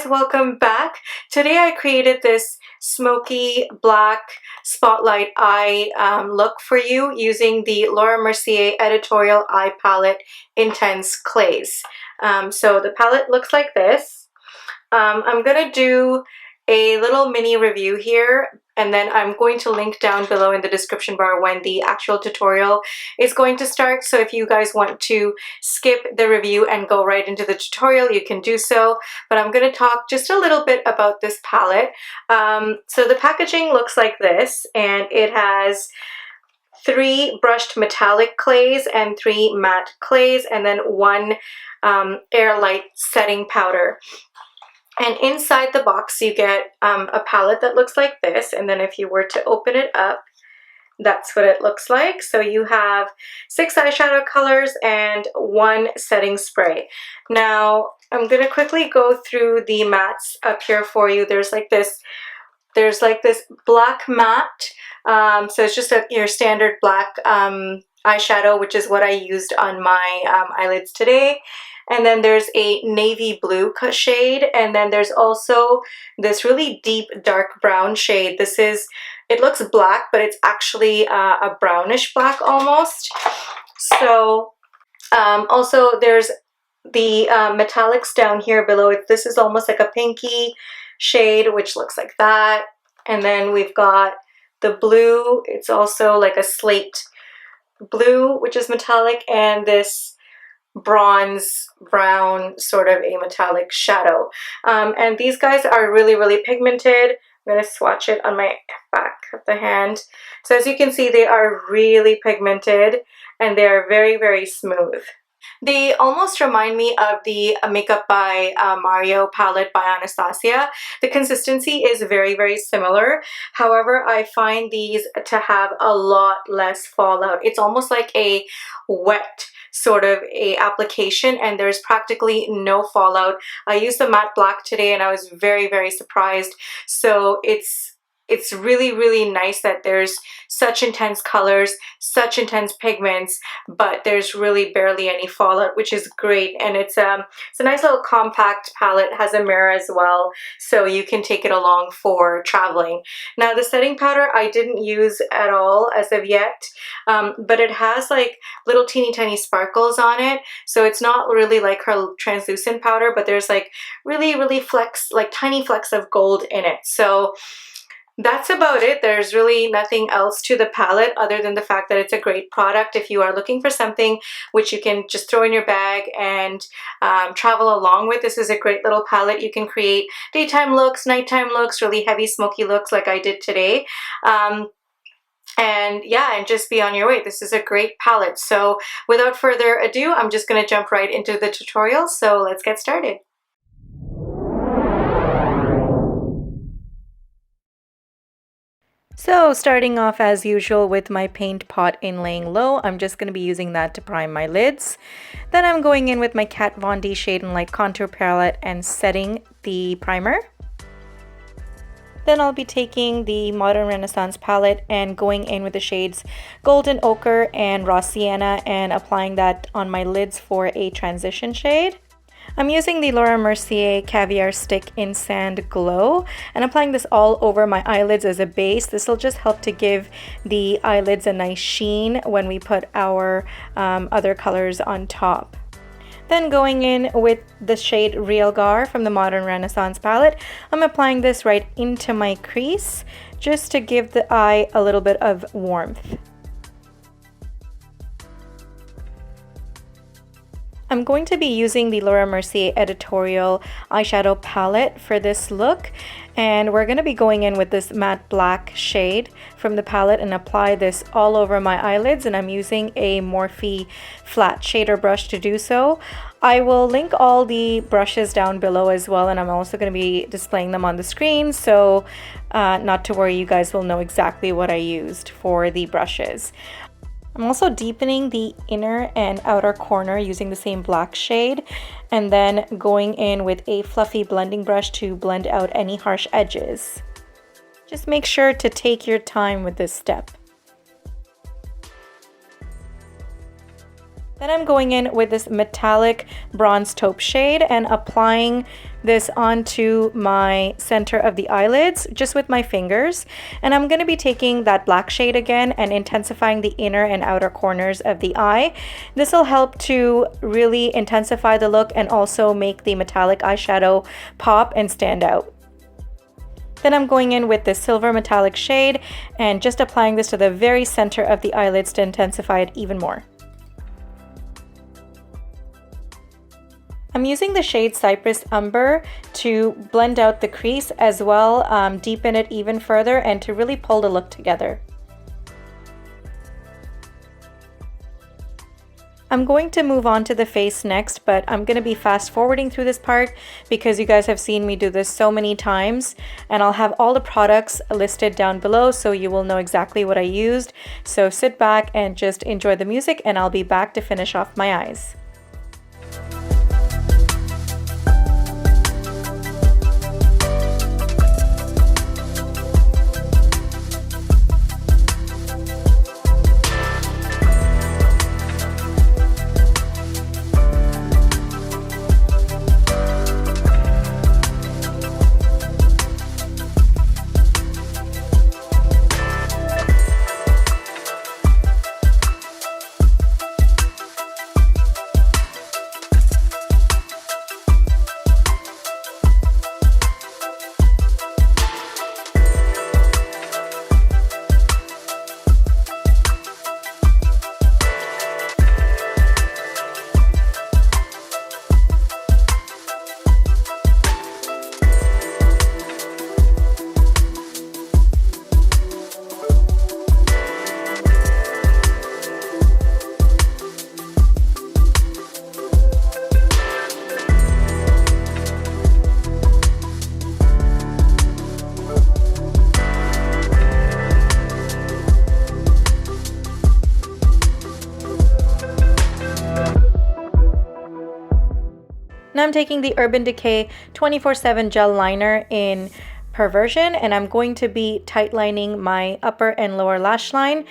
guys, welcome back. Today I created this smoky black spotlight eye look for you using the Laura Mercier Editorial Eye Palette Intense Clays. So the palette looks like this. I'm gonna do a little mini review here, and then I'm going to link down below in the description bar when the actual tutorial is going to start. So if you guys want to skip the review and go right into the tutorial, you can do so. But I'm going to talk just a little bit about this palette. So the packaging looks like this, and it has 3 brushed metallic clays and 3 matte clays, and then 1 airlight setting powder. And inside the box you get a palette that looks like this, and then if you were to open it up, that's what it looks like. So you have 6 eyeshadow colors and 1 setting spray. Now I'm going to quickly go through the mattes up here for you. There's like this black matte. So it's just your standard black eyeshadow, which is what I used on my eyelids today. And then there's a navy blue shade, and then there's also this really deep dark brown shade. It looks black, but it's actually a brownish black almost. So also there's the metallics down here below it. This is almost like a pinky shade, which looks like that. And then we've got the blue. It's also like a slate blue, which is metallic, and this bronze brown sort of a metallic shadow. And these guys are really pigmented. I'm going to swatch it on my back of the hand. So as you can see, they are really pigmented and they are very smooth. They almost remind me of the Makeup by Mario palette by Anastasia. The consistency is very similar. However, I find these to have a lot less fallout. It's almost like a wet sort of a application, and there's practically no fallout. I used the matte black today and I was very surprised. So it's really nice that there's such intense colors, such intense pigments, but there's really barely any fallout, which is great. And it's a nice little compact palette. It has a mirror as well, so you can take it along for traveling. Now the setting powder I didn't use at all as of yet, but it has like little teeny tiny sparkles on it, so it's not really like her translucent powder, but there's like really tiny flecks of gold in it. So that's about it. There's really nothing else to the palette other than the fact that it's a great product if you are looking for something which you can just throw in your bag and travel along with. This is a great little palette. You can create daytime looks, nighttime looks, really heavy smoky looks like I did today. And yeah, and just be on your way. This is a great palette. So without further ado, I'm just going to jump right into the tutorial. So let's get started. So starting off as usual with my paint pot in laying low, I'm just going to be using that to prime my lids. Then I'm going in with my Kat Von D Shade and Light Contour Palette and setting the primer. Then I'll be taking the Modern Renaissance palette and going in with the shades Golden Ochre and Raw Sienna and applying that on my lids for a transition shade. I'm using the Laura Mercier Caviar Stick in Sand Glow and applying this all over my eyelids as a base. This will just help to give the eyelids a nice sheen when we put our other colors on top. Then going in with the shade Real Gar from the Modern Renaissance palette, I'm applying this right into my crease just to give the eye a little bit of warmth. I'm going to be using the Laura Mercier Editorial eyeshadow palette for this look, and we're going to be going in with this matte black shade from the palette and apply this all over my eyelids, and I'm using a Morphe flat shader brush to do so. I will link all the brushes down below as well, and I'm also going to be displaying them on the screen, so not to worry, you guys will know exactly what I used for the brushes. I'm also deepening the inner and outer corner using the same black shade, and then going in with a fluffy blending brush to blend out any harsh edges. Just make sure to take your time with this step. Then I'm going in with this metallic bronze taupe shade and applying this onto my center of the eyelids just with my fingers. And I'm going to be taking that black shade again and intensifying the inner and outer corners of the eye. This will help to really intensify the look and also make the metallic eyeshadow pop and stand out. Then I'm going in with this silver metallic shade and just applying this to the very center of the eyelids to intensify it even more. I'm using the shade Cypress Umber to blend out the crease as well, deepen it even further, and to really pull the look together. I'm going to move on to the face next, but I'm going to be fast forwarding through this part because you guys have seen me do this so many times, and I'll have all the products listed down below so you will know exactly what I used. So sit back and just enjoy the music, and I'll be back to finish off my eyes. Now I'm taking the Urban Decay 24/7 gel liner in Perversion, and I'm going to be tight lining my upper and lower lash line.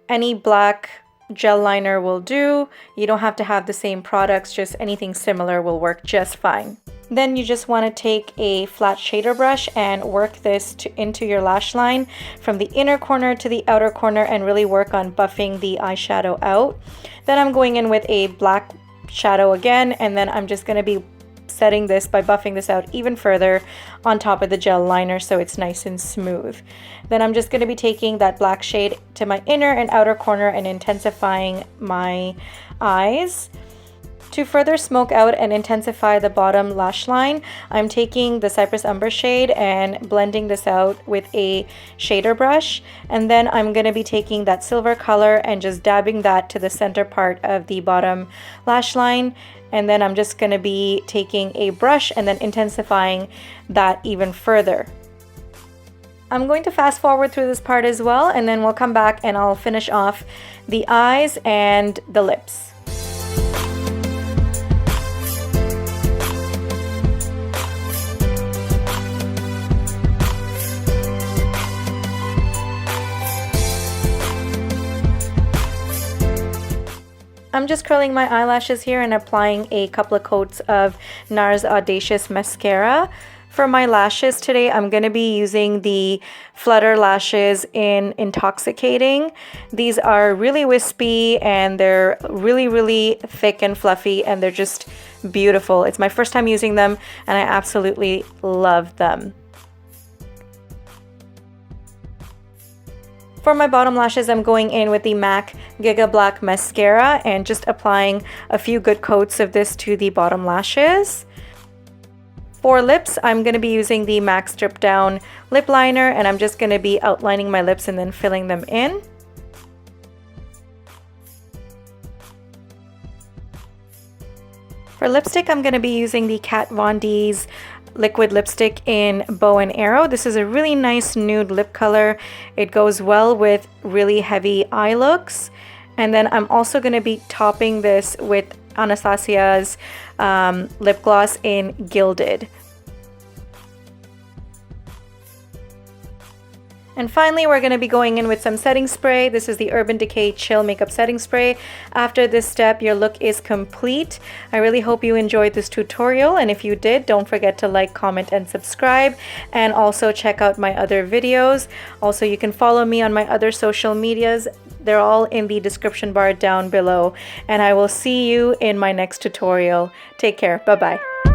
Any black gel liner will do. You don't have to have the same products, just anything similar will work just fine. Then you just want to take a flat shader brush and work this into your lash line from the inner corner to the outer corner and really work on buffing the eyeshadow out. Then I'm going in with a black shadow again, and then I'm just going to be setting this by buffing this out even further on top of the gel liner so it's nice and smooth. Then I'm just going to be taking that black shade to my inner and outer corner and intensifying my eyes. To further smoke out and intensify the bottom lash line, I'm taking the Cypress Umber shade and blending this out with a shader brush. And then I'm going to be taking that silver color and just dabbing that to the center part of the bottom lash line. And then I'm just going to be taking a brush and then intensifying that even further. I'm going to fast forward through this part as well, and then we'll come back and I'll finish off the eyes and the lips. I'm just curling my eyelashes here and applying a couple of coats of NARS Audacious Mascara. For my lashes today, I'm going to be using the Flutter Lashes in Intoxicating. These are really wispy and they're really thick and fluffy, and they're just beautiful. It's my first time using them and I absolutely love them. For my bottom lashes, I'm going in with the MAC Giga Black Mascara and just applying a few good coats of this to the bottom lashes. For lips, I'm going to be using the MAC Strip Down Lip Liner, and I'm just going to be outlining my lips and then filling them in. For lipstick, I'm going to be using the Kat Von D's liquid lipstick in Bow and Arrow. This is a really nice nude lip color. It goes well with really heavy eye looks. And then I'm also going to be topping this with Anastasia's lip gloss in Gilded. And finally, we're going to be going in with some setting spray. This is the Urban Decay Chill Makeup Setting Spray. After this step, your look is complete. I really hope you enjoyed this tutorial, and if you did, don't forget to like, comment, and subscribe, and also check out my other videos. Also, you can follow me on my other social medias. They're all in the description bar down below, and I will see you in my next tutorial. Take care. Bye-bye.